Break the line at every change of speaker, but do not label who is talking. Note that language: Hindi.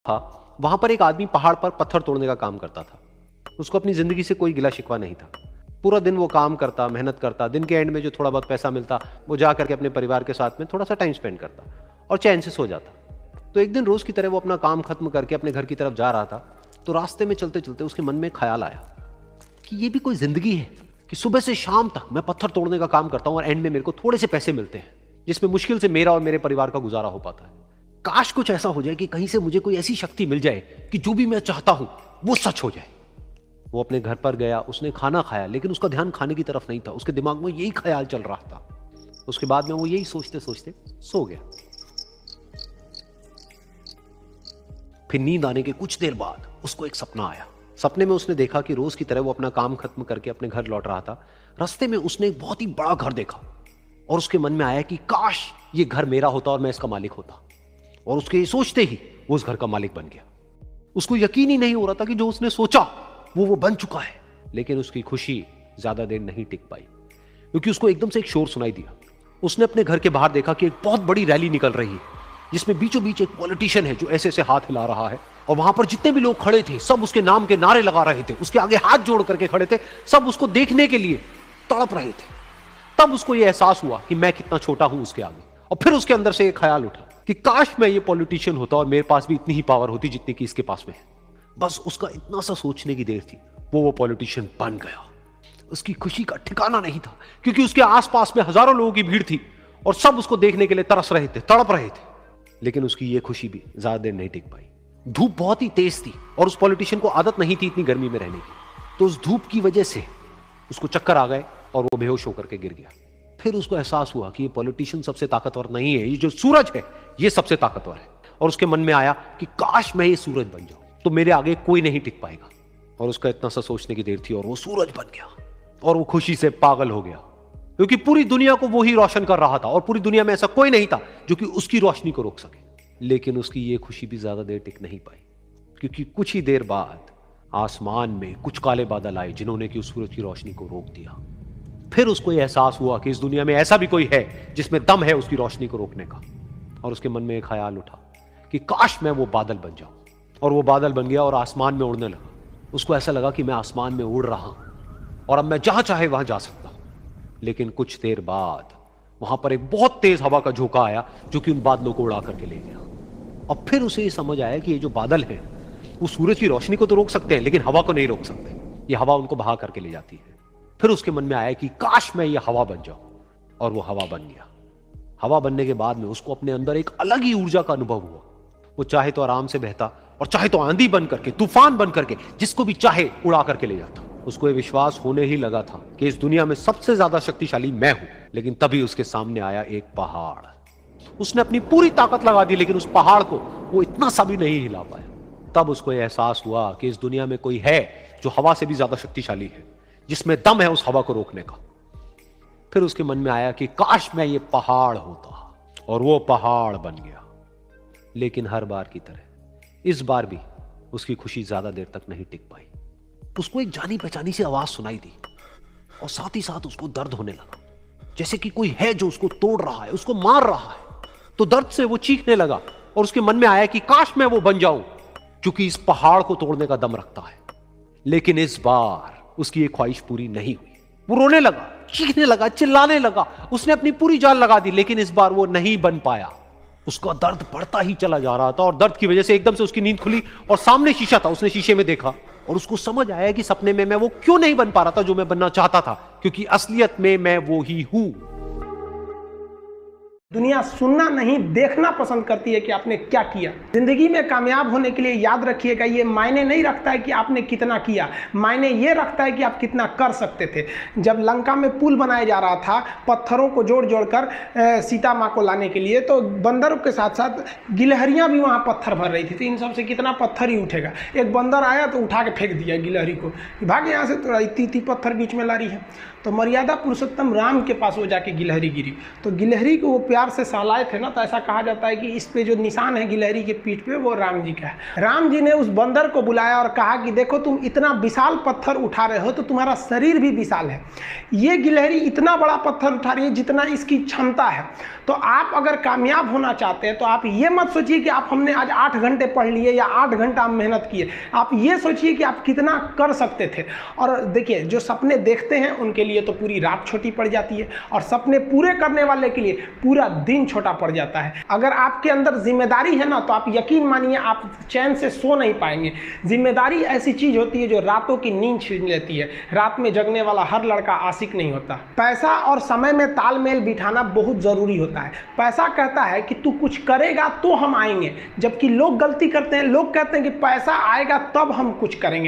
था, वहां पर एक आदमी पहाड़ पर पत्थर तोड़ने का काम करता था। उसको अपनी जिंदगी से कोई गिला शिकवा नहीं था। पूरा दिन वो काम करता, मेहनत करता, दिन के एंड में जो थोड़ा बहुत पैसा मिलता वो जा करके अपने परिवार के साथ में थोड़ा सा टाइम स्पेंड करता और चैन से सो जाता। तो एक दिन रोज की तरह वो अपना काम खत्म करके अपने घर की तरफ जा रहा था, तो रास्ते में चलते चलते उसके मन में ख्याल आया कि ये भी कोई जिंदगी है कि सुबह से शाम तक मैं पत्थर तोड़ने का काम करता हूं और एंड में मेरे को थोड़े से पैसे मिलते हैं, जिसमें मुश्किल से मेरा और मेरे परिवार का गुजारा हो पाता है। काश कुछ ऐसा हो जाए कि कहीं से मुझे कोई ऐसी शक्ति मिल जाए कि जो भी मैं चाहता हूं वो सच हो जाए। वो अपने घर पर गया, उसने खाना खाया, लेकिन उसका ध्यान खाने की तरफ नहीं था। उसके दिमाग में यही ख्याल चल रहा था। उसके बाद में वो यही सोचते सोचते सो गया। फिर नींद आने के कुछ देर बाद उसको एक सपना आया। सपने में उसने देखा कि रोज की तरह वो अपना काम खत्म करके अपने घर लौट रहा था। रास्ते में उसने एक बहुत ही बड़ा घर देखा और उसके मन में आया कि काश ये घर मेरा होता और मैं इसका मालिक होता। और उसके ये सोचते ही वो उस घर का मालिक बन गया। उसको यकीन ही नहीं हो रहा था कि जो उसने सोचा वो बन चुका है। लेकिन उसकी खुशी ज्यादा देर नहीं टिक पाई, क्योंकि उसको एकदम से एक शोर सुनाई दिया। उसने अपने घर के बाहर देखा कि एक बहुत बड़ी रैली निकल रही है, जिसमें बीचों बीच एक पॉलिटिशियन है जो ऐसे ऐसे हाथ हिला रहा है। और वहां पर जितने भी लोग खड़े थे सब उसके नाम के नारे लगा रहे थे, उसके आगे हाथ जोड़ करके खड़े थे, सब उसको देखने के लिए तड़प रहे थे। तब उसको यह एहसास हुआ कि मैं कितना छोटा हूं उसके आगे। और फिर उसके अंदर से एक ख्याल उठा कि काश मैं ये पॉलिटिशियन होता और मेरे पास भी इतनी ही पावर होती जितनी कि इसके पास में है। बस उसका इतना सा सोचने की देर थी, वो पॉलिटिशियन बन गया। उसकी खुशी का ठिकाना नहीं था, क्योंकि उसके आसपास में हजारों लोगों की भीड़ थी और सब उसको देखने के लिए तरस रहे थे, तड़प रहे थे। लेकिन उसकी ये खुशी भी ज्यादा देर नहीं टिक पाई। धूप बहुत ही तेज थी और उस पॉलिटिशियन को आदत नहीं थी इतनी गर्मी में रहने की। तो उस धूप की वजह से उसको चक्कर आ गए और वो बेहोश होकर के गिर गया। फिर उसको एहसास हुआ कि ये पॉलिटिशियन सबसे ताकतवर नहीं है, ये जो सूरज है ये सबसे ताकतवर है। और उसके मन में आया कि काश मैं ये सूरज बन जाऊं तो मेरे आगे कोई नहीं टिक पाएगा। और उसका इतना सा सोचने की देर थी और वो सूरज बन गया। और वो खुशी से पागल हो गया, क्योंकि पूरी दुनिया को वो ही रोशन कर रहा था और पूरी दुनिया में ऐसा कोई नहीं था जो कि उसकी रोशनी को रोक सके। लेकिन उसकी ये खुशी भी ज्यादा देर टिक नहीं पाई, क्योंकि कुछ ही देर बाद आसमान में कुछ काले बादल आए जिन्होंने कि उस सूरज की रोशनी को रोक दिया। फिर उसको यह एहसास हुआ कि इस दुनिया में ऐसा भी कोई है जिसमें दम है उसकी रोशनी को रोकने का। और उसके मन में एक ख्याल उठा कि काश मैं वो बादल बन जाऊं। और वो बादल बन गया और आसमान में उड़ने लगा। उसको ऐसा लगा कि मैं आसमान में उड़ रहा हूं और अब मैं जहां चाहे वहां जा सकता हूं। लेकिन कुछ देर बाद वहां पर एक बहुत तेज हवा का झोंका आया जो कि उन बादलों को उड़ा करके ले गया। और फिर उसे ये समझ आया कि ये जो बादल हैं वो सूरज की रोशनी को तो रोक सकते हैं, लेकिन हवा को नहीं रोक सकते। ये हवा उनको बहा करके ले जाती है। फिर उसके मन में आया कि काश मैं ये हवा बन जाऊं। और वो हवा बन गया। हवा बनने के बाद में उसको अपने अंदर एक अलग ही ऊर्जा का अनुभव हुआ। वो चाहे तो आराम से बहता और चाहे तो आंधी बन करके, तूफान बन करके, जिसको भी चाहे उड़ा करके ले जाता। उसको ये विश्वास होने ही लगा था कि इस दुनिया में सबसे ज्यादा शक्तिशाली मैं हूं। लेकिन तभी उसके सामने आया एक पहाड़। उसने अपनी पूरी ताकत लगा दी, लेकिन उस पहाड़ को वो इतना सा भी नहीं हिला पाया। तब उसको यह एहसास हुआ कि इस दुनिया में कोई है जो हवा से भी ज्यादा शक्तिशाली है, जिसमें दम है उस हवा को रोकने का। फिर उसके मन में आया कि काश मैं ये पहाड़ होता। और वो पहाड़ बन गया। लेकिन हर बार की तरह इस बार भी उसकी खुशी ज्यादा देर तक नहीं टिक पाई। उसको एक जानी पहचानी सी आवाज सुनाई दी और साथ ही साथ उसको दर्द होने लगा, जैसे कि कोई है जो उसको तोड़ रहा है, उसको मार रहा है। तो दर्द से वो चीखने लगा और उसके मन में आया कि काश मैं वो बन जाऊं क्योंकि इस पहाड़ को तोड़ने का दम रखता है। लेकिन इस बार उसकी ये ख्वाहिश पूरी नहीं हुई। वो रोने लगा, चीखने लगा, चिल्लाने लगा। उसने अपनी पूरी जान लगा दी, लेकिन इस बार वो नहीं बन पाया। उसका दर्द बढ़ता ही चला जा रहा था और दर्द की वजह से एकदम से उसकी नींद खुली और सामने शीशा था। उसने शीशे में देखा और उसको समझ आया कि सपने में मैं वो क्यों नहीं बन पा रहा था जो मैं बनना चाहता था, क्योंकि असलियत में मैं वो ही हूं।
दुनिया सुनना नहीं देखना पसंद करती है कि आपने क्या किया। जिंदगी में कामयाब होने के लिए याद रखिएगा, ये मायने नहीं रखता है कि आपने कितना किया, मायने ये रखता है कि आप कितना कर सकते थे। जब लंका में पुल बनाया जा रहा था पत्थरों को जोड़ जोड़कर सीता माँ को लाने के लिए, तो बंदरों के साथ साथ गिलहरियाँ भी वहाँ पत्थर भर रही थी। तो इन सब से कितना पत्थर ही उठेगा। एक बंदर आया तो उठा के फेंक दिया गिलहरी को, भाग यहाँ से, तो इतनी पत्थर बीच में ला रही है। तो मर्यादा पुरुषोत्तम राम के पास वो जाके गिलहरी गिरी, तो गिलहरी को वो प्यार प्यार से सहलाए थे ना, तो ऐसा कहा जाता है कि इस पे जो निशान है गिलहरी के पीठ पे, वो राम जी का है। राम जी ने उस बंदर को बुलाया और कहा कि देखो तुम इतना विशाल पत्थर उठा रहे हो तो तुम्हारा शरीर भी विशाल है, ये गिलहरी इतना बड़ा पत्थर उठा रही है जितना इसकी क्षमता है। तो आप अगर कामयाब होना चाहते हैं तो आप ये मत सोचिए कि आप हमने आज 8 घंटे पढ़ लिए या 8 घंटा मेहनत किए, आप ये सोचिए कि आप कितना कर सकते थे। और देखिए, जो सपने देखते हैं उनके लिए तो पूरी रात छोटी पड़ जाती है, और सपने पूरे करने वाले के लिए पूरा दिन छोटा पड़ जाता है। अगर आपके अंदर जिम्मेदारी है ना, तो आप यकीन मानिए आप चैन से सो नहीं पाएंगे। जिम्मेदारी ऐसी चीज होती है जो रातों की नींद छीन लेती है। रात में जगने वाला हर लड़का आशिक नहीं होता। पैसा और समय में तालमेल बिठाना बहुत जरूरी होता है। पैसा कहता है कि तू कुछ करेगा तो हम आएंगे, जबकि लोग गलती करते हैं, लोग कहते हैं कि पैसा आएगा तब हम कुछ करेंगे।